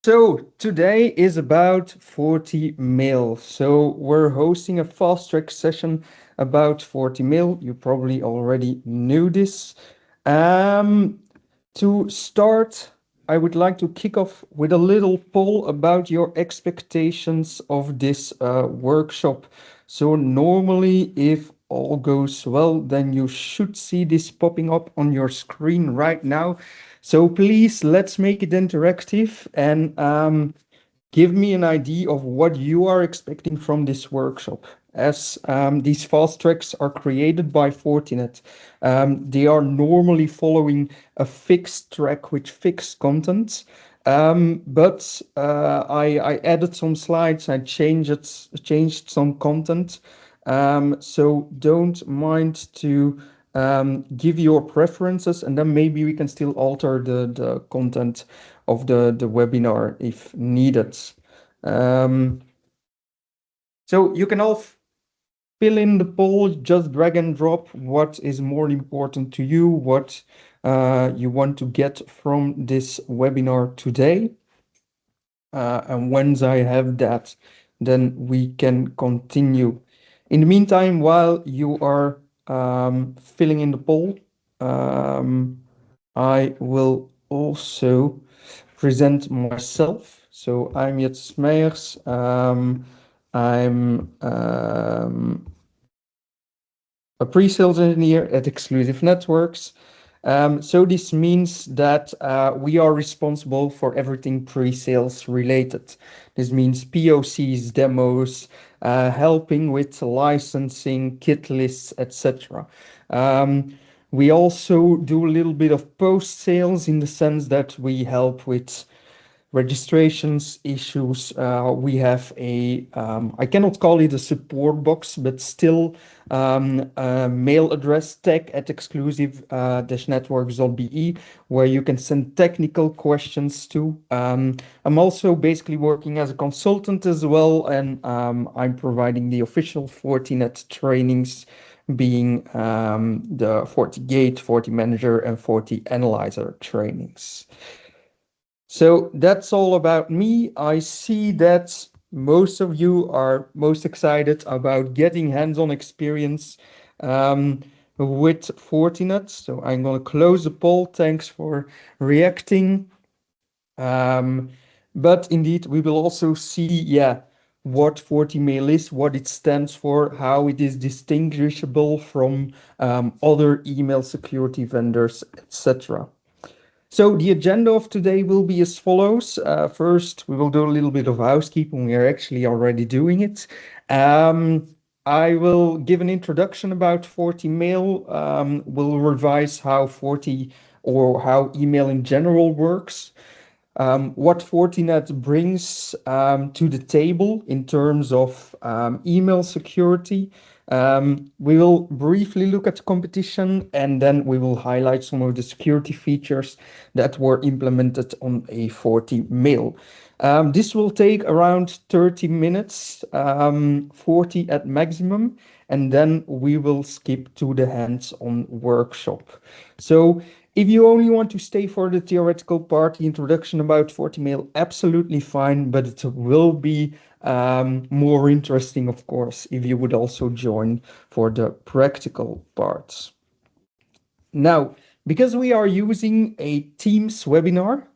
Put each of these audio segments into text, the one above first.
So today is about FortiMail. So we're hosting a fast track session about FortiMail. You probably already knew this. Um, to start, I would like to kick off with a little poll about your expectations of this workshop. So normally, if all goes well, then you should see this popping up on your screen right now. So please, let's make it interactive and give me an idea of what you are expecting from this workshop. As these fast tracks are created by Fortinet, they are normally following a fixed track with fixed content. But I added some slides, I changed some content. So don't mind to give your preferences, and then maybe we can still alter the content of the webinar if needed. Um, so you can all fill in the poll, just drag and drop what is more important to you, what you want to get from this webinar today. And once I have that, then we can continue. In the meantime, while you are filling in the poll, um, I will also present myself. So I'm Jets Meijers. I'm a pre-sales engineer at Exclusive Networks. So this means that we are responsible for everything pre-sales related. This means POCs, demos, helping with licensing, kit lists, etc. We also do a little bit of post-sales in the sense that we help with registrations issues. We have I cannot call it a support box, but still a mail address tech at exclusive-networks.be where you can send technical questions to. I'm also basically working as a consultant as well, and I'm providing the official Fortinet trainings, being the FortiGate, FortiManager, and FortiAnalyzer trainings. So that's all about me. I see that most of you are most excited about getting hands-on experience um, with Fortinet. So I'm going to close the poll. Thanks for reacting. Um, but indeed, we will also see, what FortiMail is, what it stands for, how it is distinguishable from other email security vendors, etc. So the agenda of today will be as follows. First, we will do a little bit of housekeeping. We are actually already doing it. Um, I will give an introduction about FortiMail. We'll revise how how email in general works. What Fortinet brings to the table in terms of email security. We will briefly look at the competition, and then we will highlight some of the security features that were implemented on a FortiMail. This will take around 30 minutes, 40 at maximum, and then we will skip to the hands-on workshop. So if you only want to stay for the theoretical part, the introduction about FortiMail, absolutely fine, but it will be more interesting, of course, if you would also join for the practical parts. Now, because we are using a Teams webinar,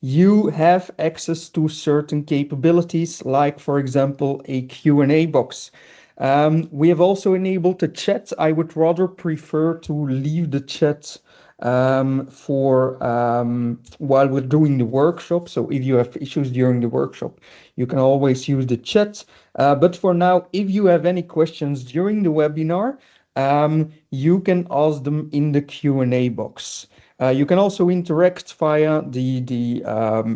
you have access to certain capabilities, like, for example, a Q&A box. We have also enabled the chat. I would rather prefer to leave the chat for while we're doing the workshop. So if you have issues during the workshop, you can always use the chat. But for now, if you have any questions during the webinar, you can ask them in the Q&A box. You can also interact via the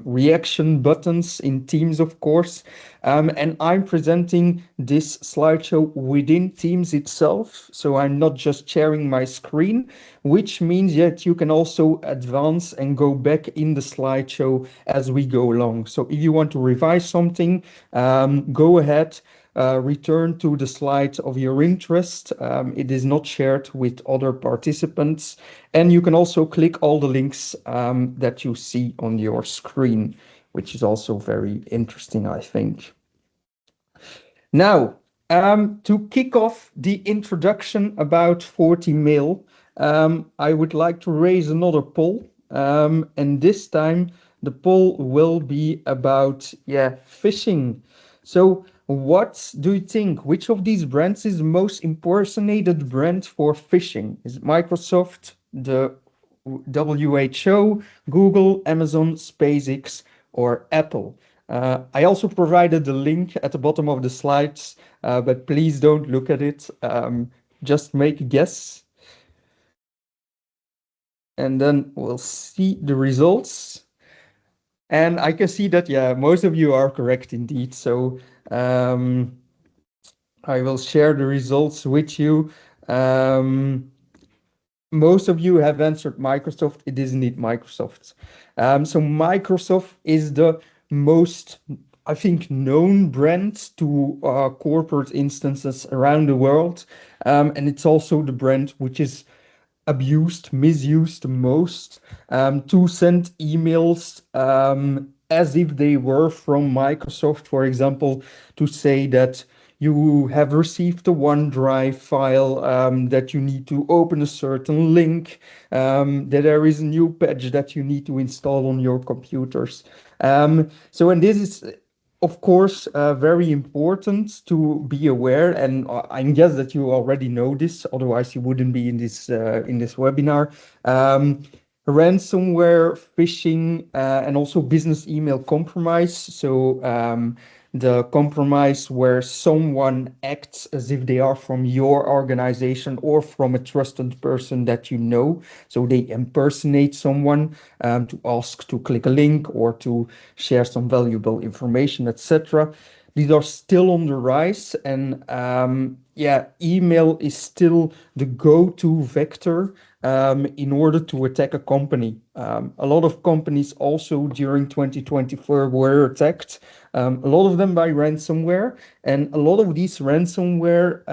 reaction buttons in Teams, of course. And I'm presenting this slideshow within Teams itself. So I'm not just sharing my screen, which means that you can also advance and go back in the slideshow as we go along. So if you want to revise something, go ahead. Return to the slide of your interest. It is not shared with other participants. And you can also click all the links that you see on your screen which is also very interesting, I think. Now, to kick off the introduction about FortiMail, I would like to raise another poll. And this time the poll will be about, yeah, phishing. So what do you think? Which of these brands is the most impersonated brand for phishing? Is it Microsoft, the WHO, Google, Amazon, SpaceX, or Apple? I also provided the link at the bottom of the slides, but please don't look at it. Just make a guess, and then we'll see the results. And I can see that, yeah, most of you are correct indeed. So um, I will share the results with you. Um, Most of you have answered Microsoft. It is indeed Microsoft. So Microsoft is the most, I think, known brand to corporate instances around the world. And it's also the brand which is abused, misused most, to send emails as if they were from Microsoft, for example, to say that you have received a OneDrive file, that you need to open a certain link, that there is a new patch that you need to install on your computers. And this is, of course, very important to be aware, and I guess that you already know this, otherwise you wouldn't be in this webinar. Um, Ransomware, phishing, and also business email compromise. So the compromise where someone acts as if they are from your organization or from a trusted person that you know. So they impersonate someone to ask to click a link or to share some valuable information, etc. These are still on the rise, and yeah, email is still the go-to vector in order to attack a company. A lot of companies also during 2024 were attacked, a lot of them by ransomware, and a lot of these ransomware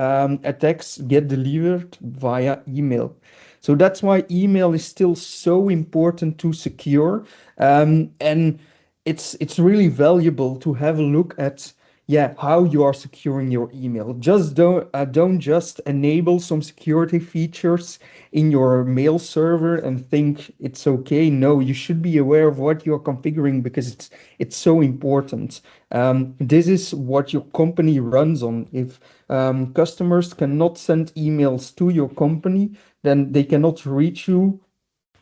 attacks get delivered via email. So that's why email is still so important to secure, and it's really valuable to have a look at, yeah, how you are securing your email. Just don't just enable some security features in your mail server and think it's okay. No, you should be aware of what you're configuring because it's so important. This is what your company runs on. If customers cannot send emails to your company, then they cannot reach you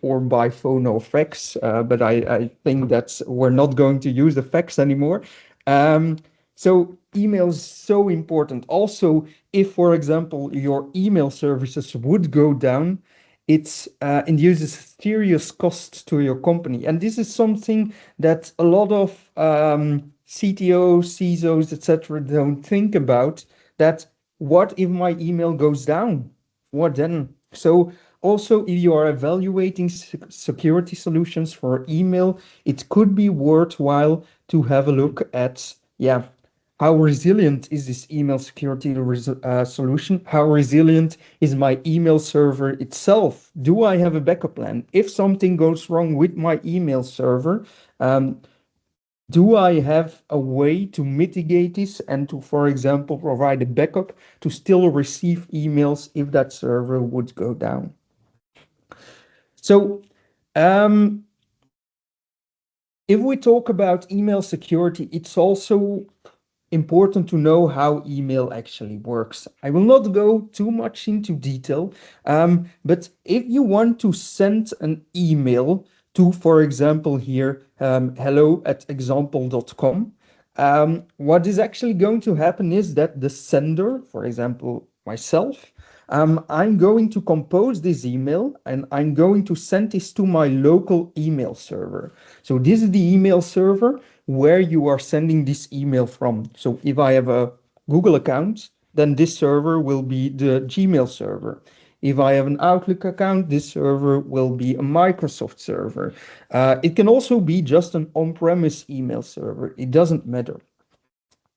or by phone or fax. But I think that's we're not going to use the fax anymore. Um, so email is so important. Also, if, for example, your email services would go down, it induces serious costs to your company. And this is something that a lot of CTOs, CISOs, etc. don't think about, that what if my email goes down? What then? So also, if you are evaluating security solutions for email, it could be worthwhile to have a look at, yeah, how resilient is this email security solution? How resilient is my email server itself? Do I have a backup plan? If something goes wrong with my email server, um, do I have a way to mitigate this and to, for example, provide a backup to still receive emails if that server would go down? So, um, if we talk about email security, it's also important to know how email actually works. I will not go too much into detail, but if you want to send an email to, for example, here, hello@example.com, what is actually going to happen is that the sender, for example, myself, I'm going to compose this email and I'm going to send this to my local email server. So this is the email server where you are sending this email from. So if I have a Google account, then this server will be the Gmail server. If I have an Outlook account, this server will be a Microsoft server. It can also be just an on-premise email server. It doesn't matter.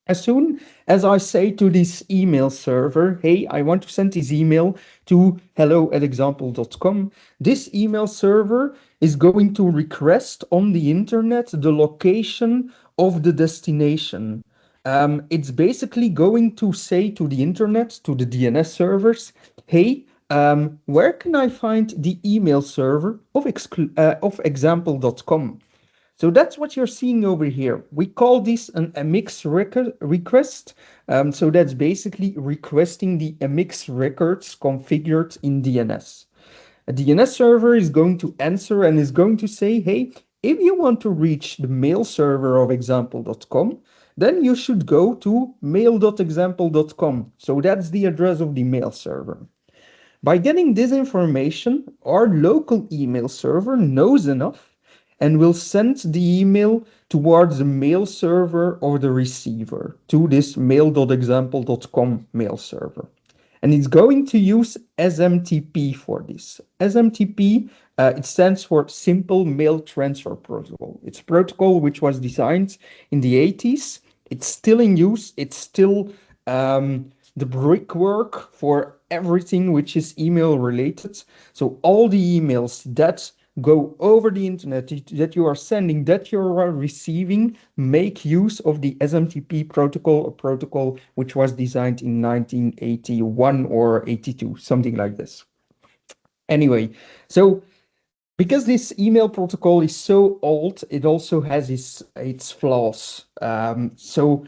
As soon as I say to this email server, hey, I want to send this email to hello@example.com, this email server is going to request on the internet the location of the destination. It's basically going to say to the internet, to the DNS servers, hey, where can I find the email server of example.com? So that's what you're seeing over here. We call this an MX request. So that's basically requesting the MX records configured in DNS. A DNS server is going to answer and is going to say, hey, if you want to reach the mail server of example.com, then you should go to mail.example.com. So that's the address of the mail server. By getting this information, our local email server knows enough and will send the email towards the mail server or the receiver to this mail.example.com mail server. And it's going to use SMTP for this. SMTP, it stands for Simple Mail Transfer Protocol. It's a protocol which was designed in the 80s. It's still in use. It's still the brickwork for everything which is email related. So all the emails that go over the internet that you are sending, that you are receiving, make use of the SMTP protocol, a protocol which was designed in 1981 or 82, something like this. Anyway, so because this email protocol is so old, it also has its flaws. So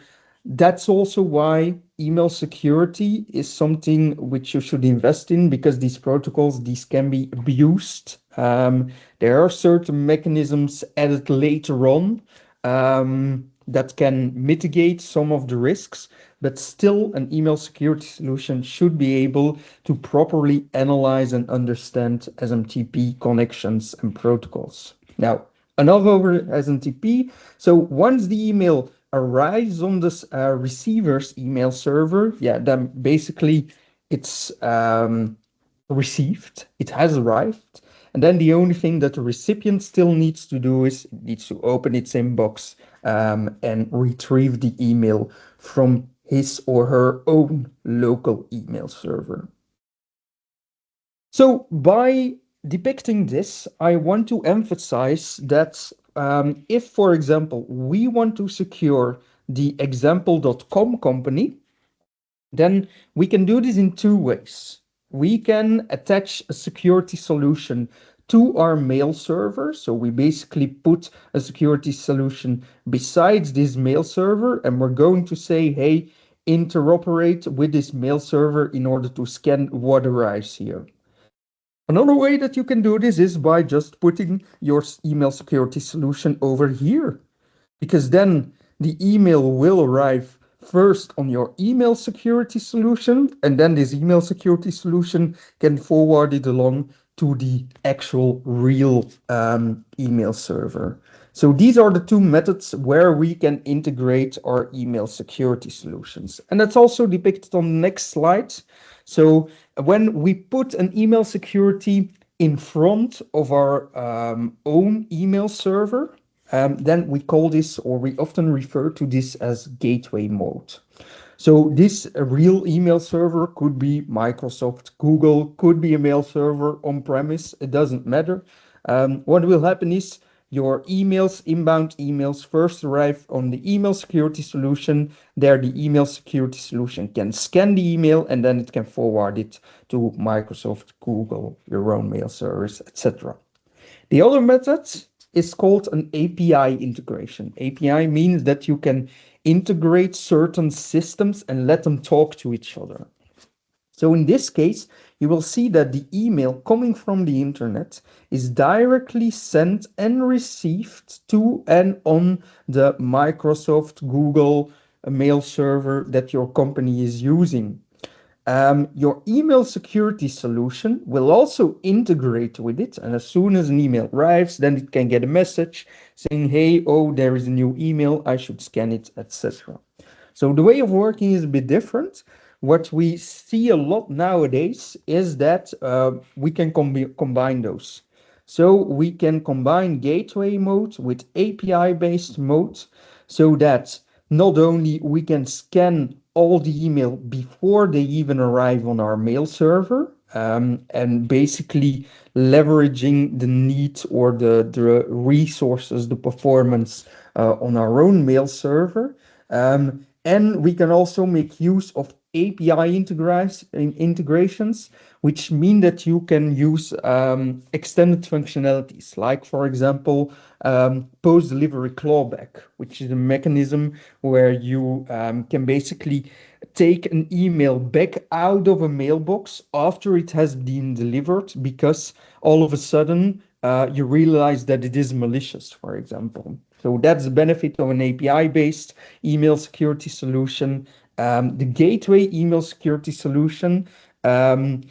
that's also why email security is something which you should invest in, because these protocols, these can be abused. There are certain mechanisms added later on that can mitigate some of the risks, but still an email security solution should be able to properly analyze and understand SMTP connections and protocols. Now, enough over SMTP. So once the email arrives on this receiver's email server, yeah, then basically it's received, it has arrived, and then the only thing that the recipient still needs to do is it needs to open its inbox and retrieve the email from his or her own local email server. So by depicting this, I want to emphasize that if, for example, we want to secure the example.com company, then we can do this in two ways. We can attach a security solution to our mail server. So we basically put a security solution besides this mail server, and we're going to say, hey, interoperate with this mail server in order to scan what arrives here. Another way that you can do this is by just putting your email security solution over here, because then the email will arrive first on your email security solution, and then this email security solution can forward it along to the actual real email server. So these are the two methods where we can integrate our email security solutions. And that's also depicted on the next slide. So when we put an email security in front of our own email server, then we call this, or we often refer to this as gateway mode. So this real email server could be Microsoft, Google, could be a mail server on premise, it doesn't matter. What will happen is your emails, inbound emails, first arrive on the email security solution. There, the email security solution can scan the email and then it can forward it to Microsoft, Google, your own mail service, etc. The other method is called an API integration. API means that you can integrate certain systems and let them talk to each other. So in this case, you will see that the email coming from the internet is directly sent and received to and on the Microsoft, Google mail server that your company is using. Your email security solution will also integrate with it. And as soon as an email arrives, then it can get a message saying, hey, oh, there is a new email, I should scan it, etc. So the way of working is a bit different. What we see a lot nowadays is that we can combine those. So we can combine gateway mode with API-based mode so that Not only we can scan all the email before they even arrive on our mail server, and basically leveraging the need or the resources, the performance on our own mail server. And we can also make use of API integrations, which mean that you can use extended functionalities, like, for example, post-delivery clawback, which is a mechanism where you can basically take an email back out of a mailbox after it has been delivered because all of a sudden you realize that it is malicious, for example. So that's the benefit of an API-based email security solution. The gateway email security solution um,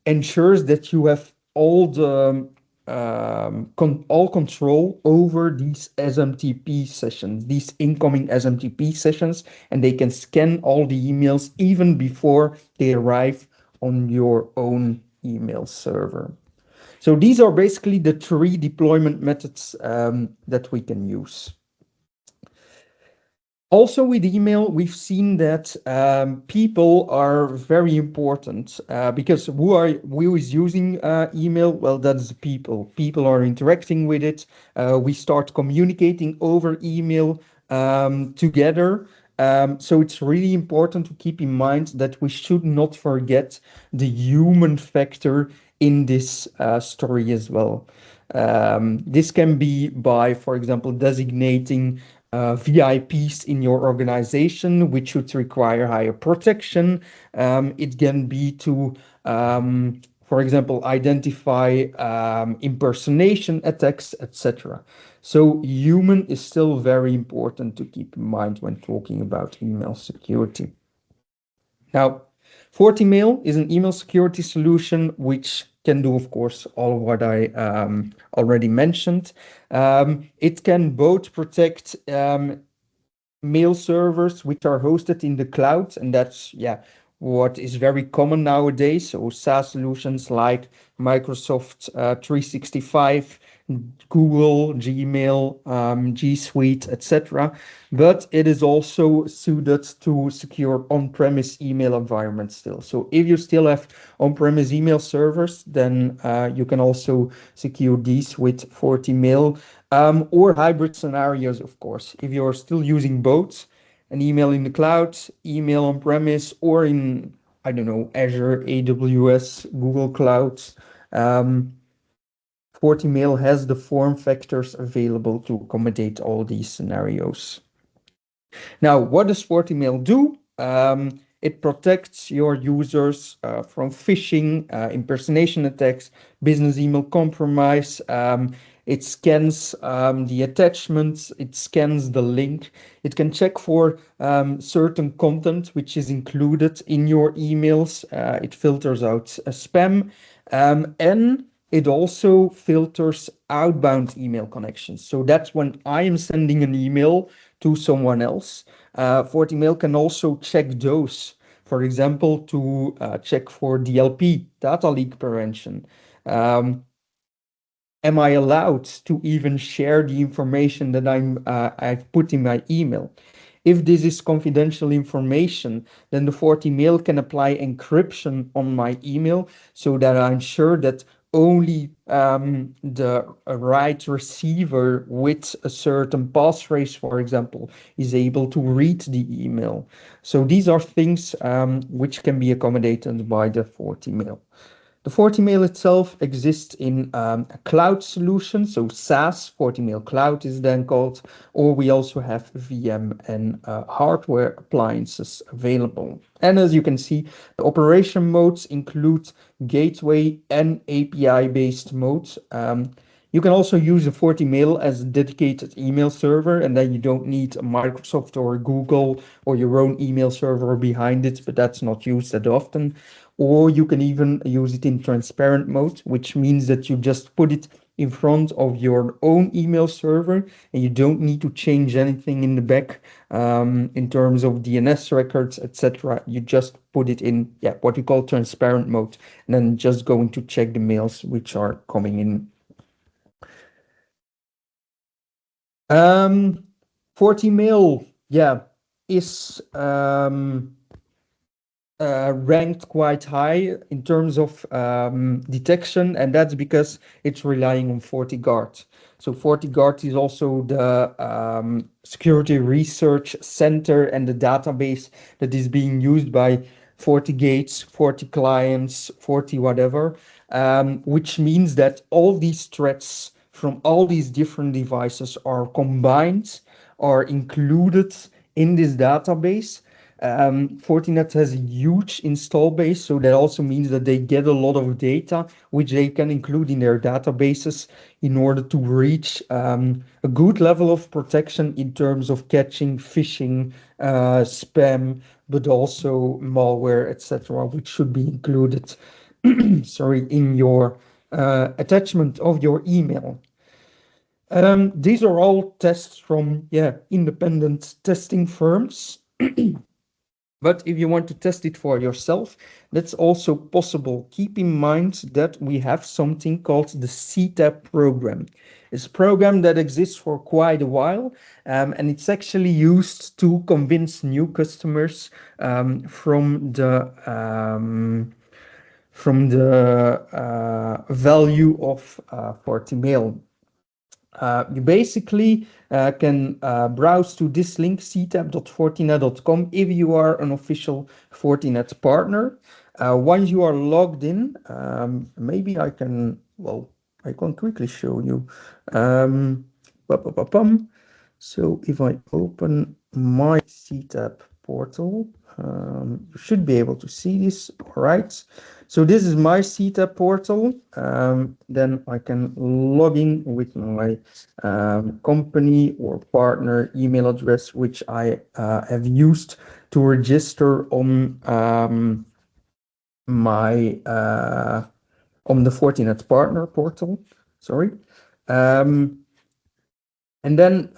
ensures that you have all the all control over these SMTP sessions, these incoming SMTP sessions, and they can scan all the emails even before they arrive on your own email server. So these are basically the three deployment methods that we can use. Also, with email, we've seen that people are very important because who is using email? Well, that's the people. People are interacting with it. We start communicating over email together. So it's really important to keep in mind that we should not forget the human factor in this story as well. This can be by, for example, designating VIPs in your organization, which would require higher protection. It can be to, for example, identify impersonation attacks, etc. So human is still very important to keep in mind when talking about email security. Now, FortiMail is an email security solution which can do, of course, all of what I already mentioned. It can both protect mail servers which are hosted in the cloud, and that's what is very common nowadays. So SaaS solutions like Microsoft 365, Google, Gmail, G Suite, etc. But it is also suited to secure on-premise email environments still. So if you still have on-premise email servers, then you can also secure these with FortiMail, or hybrid scenarios, of course. If you're still using both, an email in the cloud, email on-premise, or in, I don't know, Azure, AWS, Google Clouds, um, FortiMail has the form factors available to accommodate all these scenarios. Now, what does FortiMail do? It protects your users from phishing, impersonation attacks, business email compromise. It scans the attachments, it scans the link. It can check for certain content which is included in your emails. It filters out spam, and it also filters outbound email connections. So that's when I am sending an email to someone else. FortiMail can also check those, for example, to check for DLP, data leak prevention. Um, am I allowed to even share the information that I've put in my email? If this is confidential information, then the FortiMail can apply encryption on my email so that I'm sure that only the right receiver with a certain passphrase, for example, is able to read the email. So these are things which can be accommodated by the FortiMail. The FortiMail itself exists in a cloud solution, so SaaS, FortiMail Cloud is then called, or we also have VM and hardware appliances available. And as you can see, the operation modes include gateway and API-based modes. You can also use a FortiMail as a dedicated email server, and then you don't need a Microsoft or a Google or your own email server behind it, but that's not used that often. Or you can even use it in transparent mode, which means that you just put it in front of your own email server and you don't need to change anything in the back in terms of DNS records, etc. You just put it in what we call transparent mode, and then just going to check the mails which are coming in. Um, FortiMail, is ranked quite high in terms of detection, and that's because it's relying on FortiGuard. So FortiGuard is also the security research center and the database that is being used by FortiGates, Forti clients, Forti whatever, which means that all these threats from all these different devices are combined, are included in this database. Fortinet has a huge install base, so that also means that they get a lot of data, which they can include in their databases in order to reach a good level of protection in terms of catching phishing, spam, but also malware, etc., which should be included, sorry, in your attachment of your email. These are all tests from, yeah, independent testing firms. But if you want to test it for yourself, that's also possible. Keep in mind that we have something called the CTAP program. It's a program that exists for quite a while, and it's actually used to convince new customers from the value of FortiMail. You basically can browse to this link, ctap.fortinet.com, if you are an official Fortinet partner. Once you are logged in, maybe I can, well, I can quickly show you. Um, so if I open my CTAP portal, you should be able to see this. All right. So this is my CTAP portal. Then I can log in with my company or partner email address, which I have used to register my on the Fortinet partner portal. Sorry. Um, and then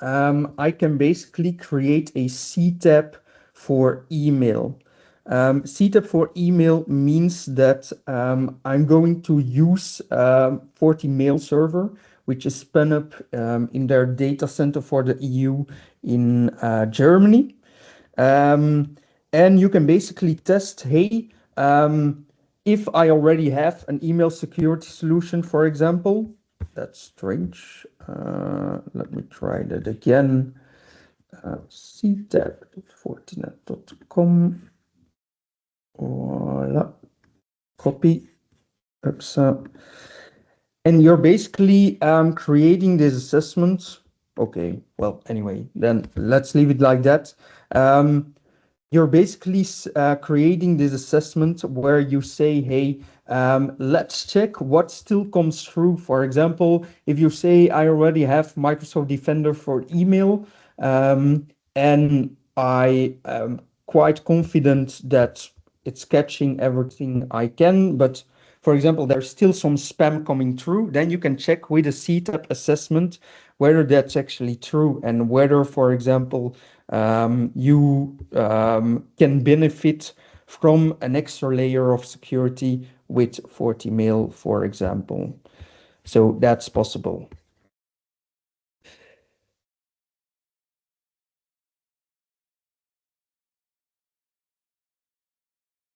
I can basically create a CTAP for email. CTAP for email means that I'm going to use FortiMail server, which is spun up in their data center for the EU in Germany. Um, and you can basically test, hey, if I already have an email security solution, for example, that's strange. Let me try that again. ctap.fortinet.com. Voila. Copy. Oops. And you're basically creating this assessment. Okay, well, anyway, then let's leave it like that. You're basically creating this assessment where you say, hey, let's check what still comes through. For example, if you say, I already have Microsoft Defender for email, and I am quite confident that it's catching everything I can, but for example, there's still some spam coming through, then you can check with a CTAP assessment whether that's actually true and whether, for example, you can benefit from an extra layer of security with FortiMail, for example. So that's possible.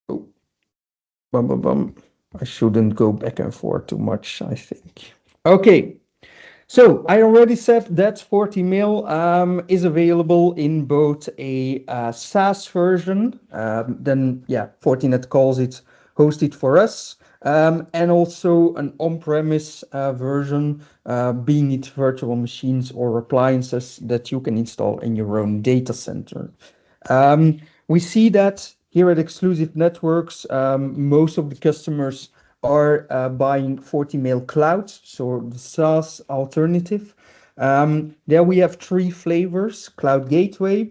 Oh, bum, bum, bum. I shouldn't go back and forth too much, I think. Okay. So I already said that FortiMail is available in both a SaaS version, then yeah, Fortinet calls it hosted for us, and also an on-premise version, being it virtual machines or appliances that you can install in your own data center. We see that here at Exclusive Networks, most of the customers are buying FortiMail Cloud, so the SaaS alternative. There we have three flavors: Cloud Gateway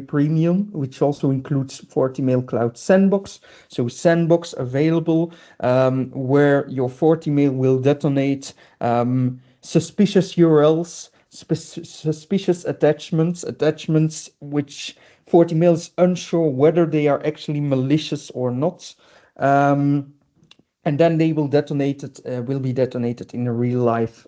Premium, which also includes FortiMail Cloud Sandbox. So Sandbox available, where your FortiMail will detonate suspicious URLs, suspicious attachments which FortiMail is unsure whether they are actually malicious or not. And then they will be detonated in a real life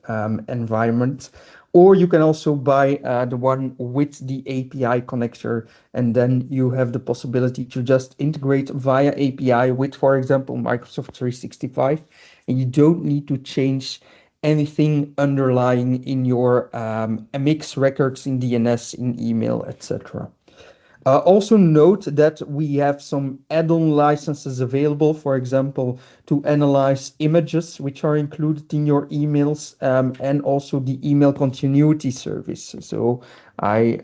environment. Or you can also buy the one with the API connector, and then you have the possibility to just integrate via API with, for example, Microsoft 365, and you don't need to change anything underlying in your MX records in DNS, in email, etc. Also note that we have some add-on licenses available, for example, to analyze images which are included in your emails, and also the email continuity service. So I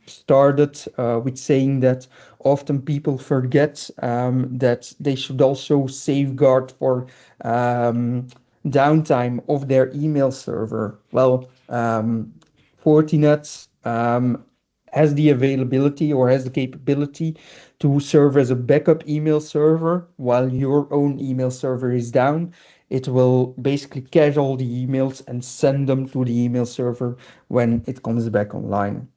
started with saying that often people forget that they should also safeguard for downtime of their email server. Well, Fortinet has the availability or has the capability to serve as a backup email server while your own email server is down. It will basically cache all the emails and send them to the email server when it comes back online.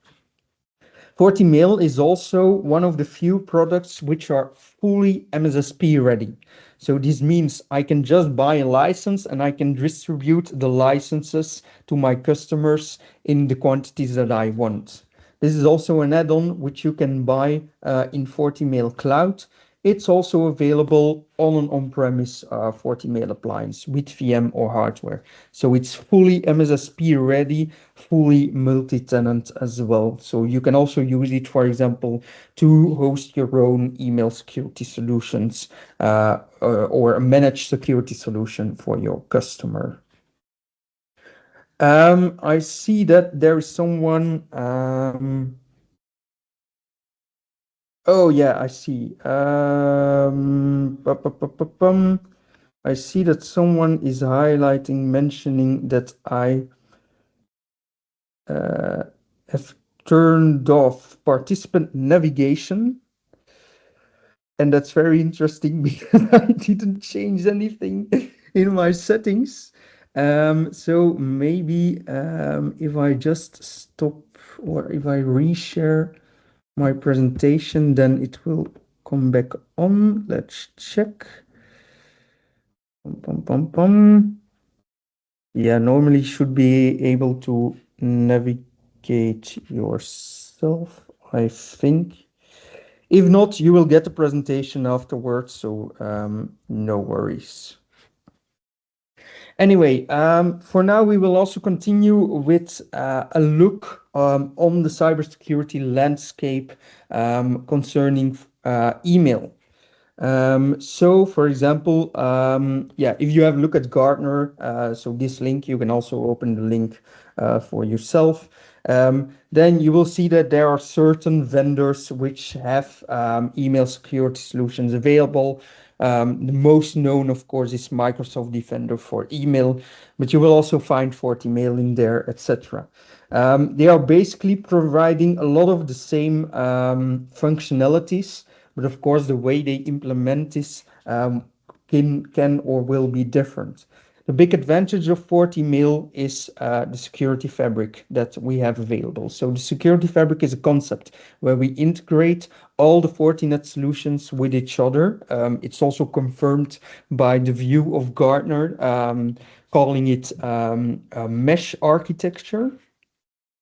FortiMail is also one of the few products which are fully MSSP ready. So this means I can just buy a license and I can distribute the licenses to my customers in the quantities that I want. This is also an add-on which you can buy in FortiMail Cloud. It's also available on an on-premise FortiMail appliance with VM or hardware. So it's fully MSSP ready, fully multi-tenant as well. So you can also use it, for example, to host your own email security solutions or a managed security solution for your customer. I see that there is someone. Oh yeah, I see. I see that someone is highlighting, mentioning that I uh, have turned off participant navigation, and that's very interesting because I didn't change anything in my settings. So maybe if I just stop or if I reshare my presentation, then it will come back on. Let's check. Pum, pum, pum, pum. Yeah, normally should be able to navigate yourself, I think. If not, you will get the presentation afterwards, so no worries. Anyway, for now, we will also continue with a look on the cybersecurity landscape concerning email. So for example, yeah, if you have a look at Gartner, so this link, you can also open the link for yourself. Then you will see that there are certain vendors which have email security solutions available. The most known, of course, is Microsoft Defender for email, but you will also find FortiMail in there, etc. They are basically providing a lot of the same functionalities, but of course, the way they implement this can or will be different. The big advantage of FortiMail is the security fabric that we have available. So the security fabric is a concept where we integrate all the Fortinet solutions with each other. It's also confirmed by the view of Gartner, calling it a mesh architecture,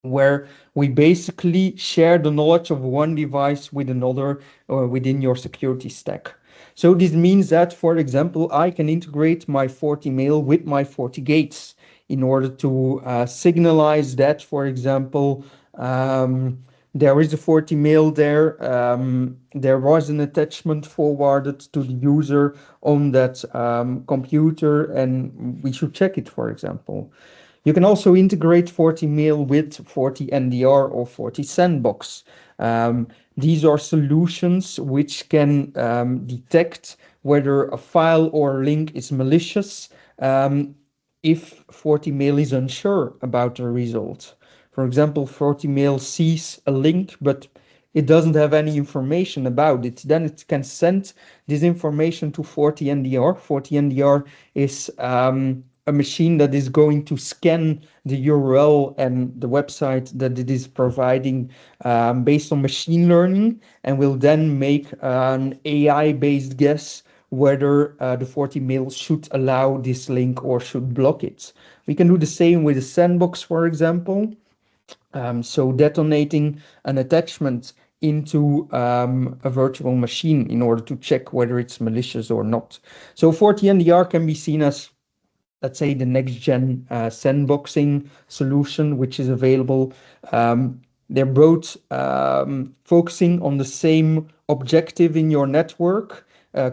where we basically share the knowledge of one device with another within your security stack. So this means that, for example, I can integrate my FortiMail with my FortiGates in order to signalize that, for example, there is a FortiMail there. There was an attachment forwarded to the user on that computer, and we should check it, for example. You can also integrate FortiMail with FortiNDR or FortiSandbox. These are solutions which can detect whether a file or link is malicious if FortiMail is unsure about the result. For example, FortiMail sees a link, but it doesn't have any information about it. Then it can send this information to FortiNDR. FortiNDR is a machine that is going to scan the URL and the website that it is providing based on machine learning, and will then make an AI-based guess whether the FortiMail should allow this link or should block it. We can do the same with a sandbox, for example. So detonating an attachment into a virtual machine in order to check whether it's malicious or not. So FortiNDR can be seen as, let's say, the next gen sandboxing solution, which is available. They're both focusing on the same objective in your network,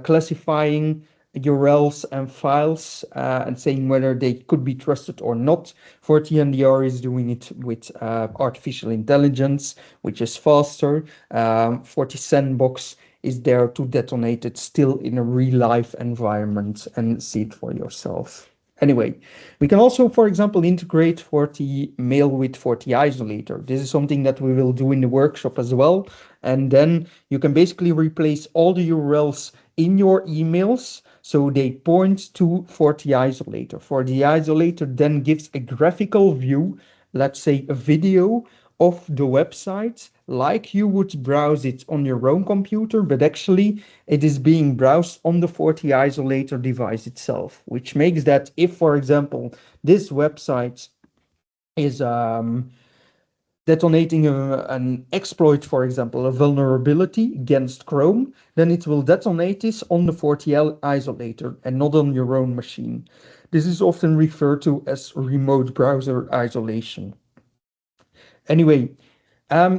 classifying URLs and files and saying whether they could be trusted or not. FortiNDR is doing it with artificial intelligence, which is faster. FortiSandbox is there to detonate it still in a real life environment and see it for yourself. Anyway, we can also, for example, integrate FortiMail with FortiIsolator. This is something that we will do in the workshop as well. And then you can basically replace all the URLs in your emails so they point to FortiIsolator. FortiIsolator then gives a graphical view, let's say a video of the website, like you would browse it on your own computer, but actually it is being browsed on the FortiIsolator device itself, which makes that if, for example, this website is detonating an exploit, for example, a vulnerability against Chrome, then it will detonate this on the FortiIsolator and not on your own machine. This is often referred to as remote browser isolation. Anyway,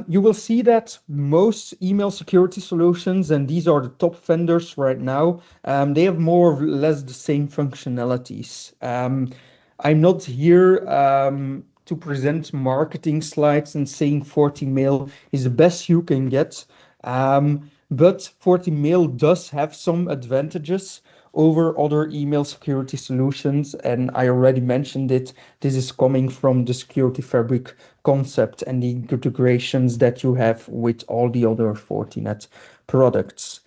you will see that most email security solutions, and these are the top vendors right now, they have more or less the same functionalities. I'm not here to present marketing slides and saying FortiMail is the best you can get, but FortiMail does have some advantages over other email security solutions, and I already mentioned it. This is coming from the security fabric concept and the integrations that you have with all the other Fortinet products.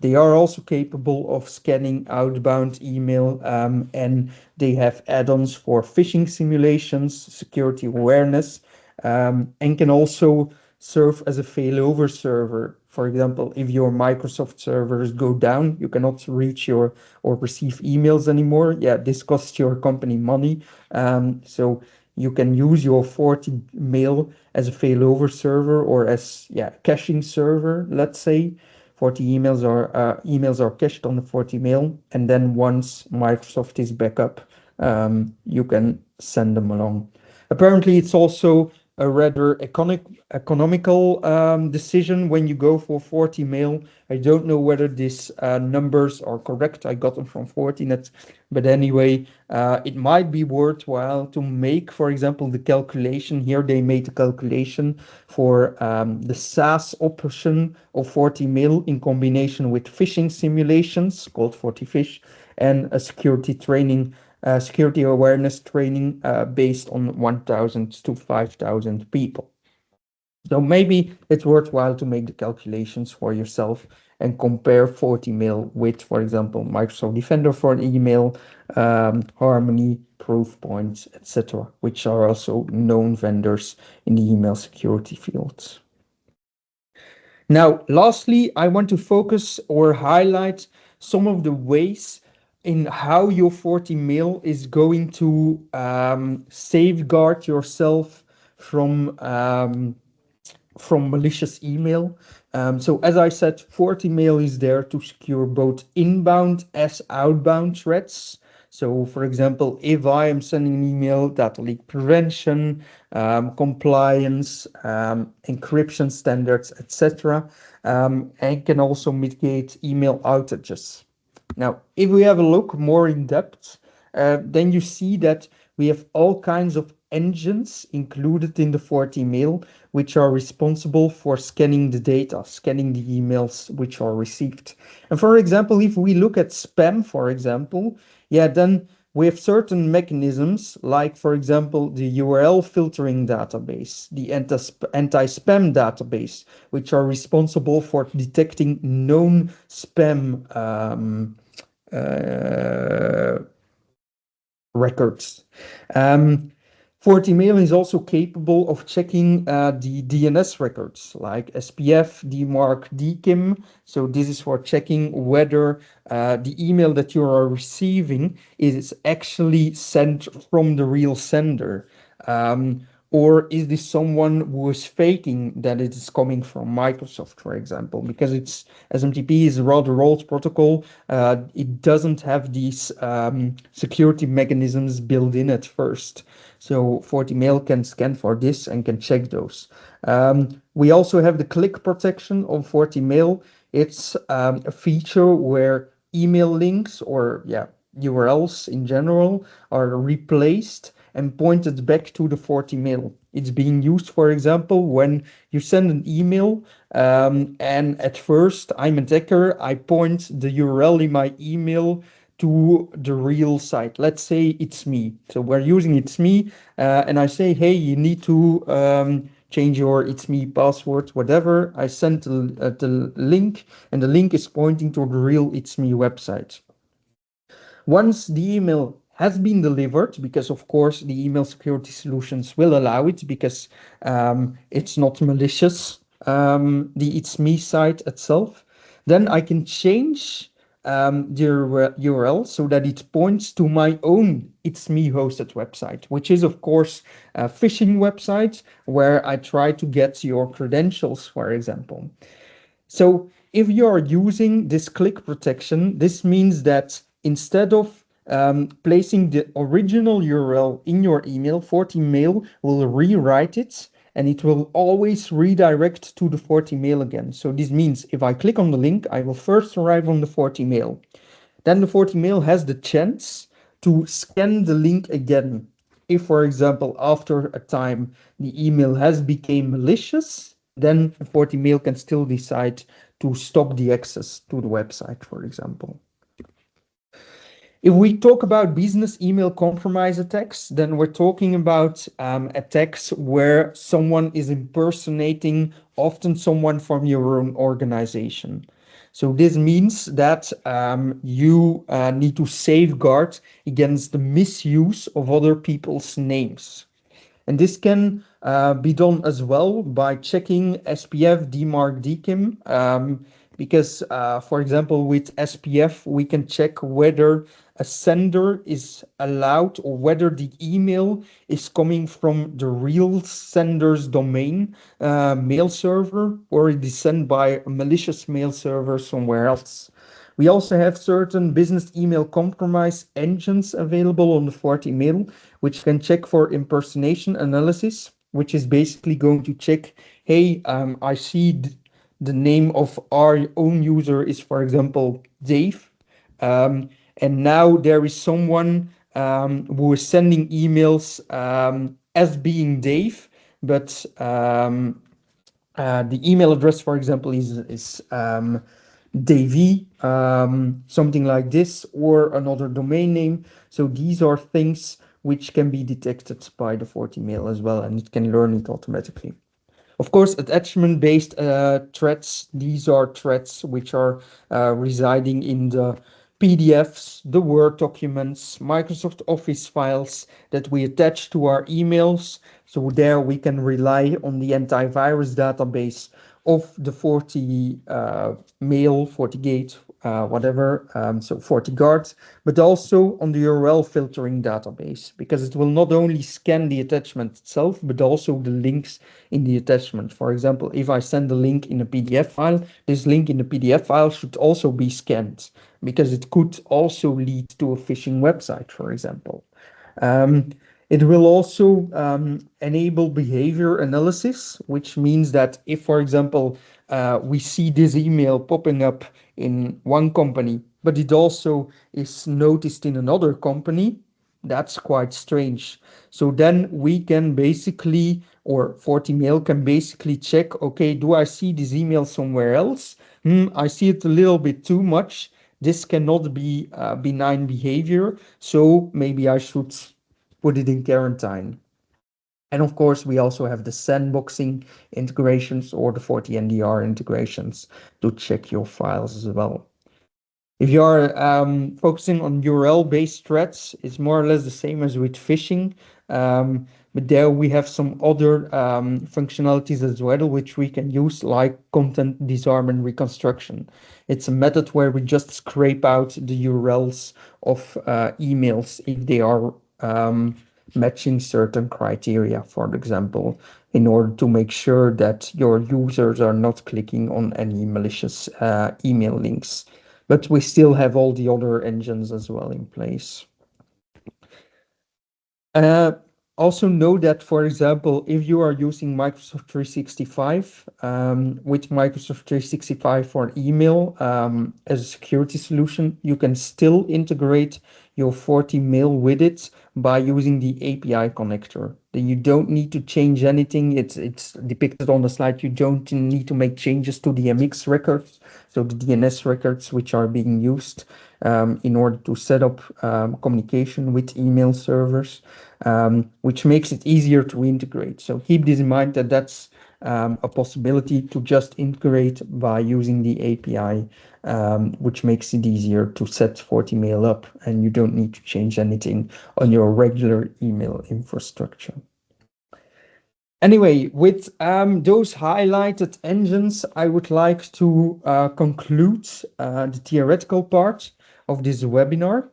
They are also capable of scanning outbound email, and they have add-ons for phishing simulations, security awareness, and can also serve as a failover server. For example, if your Microsoft servers go down, you cannot reach your or receive emails anymore. Yeah, this costs your company money. So you can use your FortiMail as a failover server or as caching server, let's say. Emails are cached on the FortiMail, and then once Microsoft is back up, you can send them along. Apparently, it's also a rather economical decision when you go for FortiMail. I don't know whether these numbers are correct. I got them from Fortinet, but anyway, it might be worthwhile to make, for example, the calculation. Here they made a calculation for the SaaS option of FortiMail in combination with phishing simulations called FortiFish and a security awareness training based on 1,000 to 5,000 people. So maybe it's worthwhile to make the calculations for yourself and compare FortiMail with, for example, Microsoft Defender for an email, Harmony, Proofpoint, etc., which are also known vendors in the email security field. Now, lastly, I want to focus or highlight some of the ways in how your FortiMail is going to safeguard yourself from malicious email. So as I said, FortiMail is there to secure both inbound as outbound threats. So for example, if I am sending an email, data leak prevention, compliance, encryption standards, etc., and can also mitigate email outages. Now, if we have a look more in depth, then you see that we have all kinds of engines included in the FortiMail, which are responsible for scanning the data, scanning the emails which are received. And for example, if we look at spam, for example, then we have certain mechanisms like, for example, the URL filtering database, the anti-spam database, which are responsible for detecting known spam records. FortiMail is also capable of checking the DNS records like SPF, DMARC, DKIM. So this is for checking whether the email that you are receiving is actually sent from the real sender. Or is this someone who is faking that it is coming from Microsoft, for example? Because it's SMTP is a rather old protocol. It doesn't have these security mechanisms built in at first. So FortiMail can scan for this and can check those. We also have the click protection on FortiMail. It's a feature where email links or URLs in general are replaced and pointed back to the FortiMail. It's being used, for example, when you send an email and at first I'm an attacker, I point the URL in my email to the real site. Let's say it's me. So we're using it's me, and I say, hey, you need to change your it's me password, whatever. I sent the link, and the link is pointing to the real it's me website. Once the email has been delivered, because of course the email security solutions will allow it because it's not malicious, the It's Me site itself, then I can change the URL so that it points to my own It's Me hosted website, which is of course a phishing website where I try to get your credentials, for example. So if you're using this click protection, this means that instead of placing the original URL in your email, FortiMail will rewrite it and it will always redirect to the FortiMail again. So this means if I click on the link, I will first arrive on the FortiMail. Then the FortiMail has the chance to scan the link again. If, for example, after a time the email has become malicious, then the FortiMail can still decide to stop the access to the website, for example. If we talk about business email compromise attacks, then we're talking about attacks where someone is impersonating often someone from your own organization. So this means that you need to safeguard against the misuse of other people's names. And this can be done as well by checking SPF, DMARC, DKIM, because, for example, with SPF, we can check whether a sender is allowed or whether the email is coming from the real sender's domain mail server or it is sent by a malicious mail server somewhere else. We also have certain business email compromise engines available on the FortiMail, which can check for impersonation analysis, which is basically going to check, hey, I see the name of our own user is, for example, Dave. And now there is someone who is sending emails as being Dave, but the email address, for example, is Davy, something like this, or another domain name. So these are things which can be detected by the FortiMail as well, and it can learn it automatically. Of course, attachment-based threats, these are threats which are residing in the PDFs, the Word documents, Microsoft Office files that we attach to our emails. So there we can rely on the antivirus database of the FortiMail, FortiGate, whatever, so FortiGuard, but also on the URL filtering database, because it will not only scan the attachment itself, but also the links in the attachment. For example, if I send a link in a PDF file, this link in the PDF file should also be scanned, because it could also lead to a phishing website, for example. It will also enable behavior analysis, which means that if, for example, we see this email popping up in one company, but it also is noticed in another company, that's quite strange. So then we can basically, or FortiMail can basically check, okay, do I see this email somewhere else? I see it a little bit too much. This cannot be benign behavior, so maybe I should put it in quarantine. And of course, we also have the sandboxing integrations or the FortiNDR integrations to check your files as well. If you're focusing on URL-based threats, it's more or less the same as with phishing. But there we have some other functionalities as well, which we can use, like content disarm and reconstruction. It's a method where we just scrape out the URLs of emails if they are matching certain criteria, for example, in order to make sure that your users are not clicking on any malicious email links. But we still have all the other engines as well in place. Uh, Also know that, for example, if you are using Microsoft 365, with Microsoft 365 for email as a security solution, you can still integrate your FortiMail with it by using the API connector. Then you don't need to change anything. It's depicted on the slide. You don't need to make changes to the MX records, so the DNS records which are being used in order to set up communication with email servers, which makes it easier to integrate. So keep this in mind, that that's a possibility to just integrate by using the API, which makes it easier to set FortiMail up, and you don't need to change anything on your regular email infrastructure. Anyway, with those highlighted engines, I would like to conclude the theoretical part of this webinar.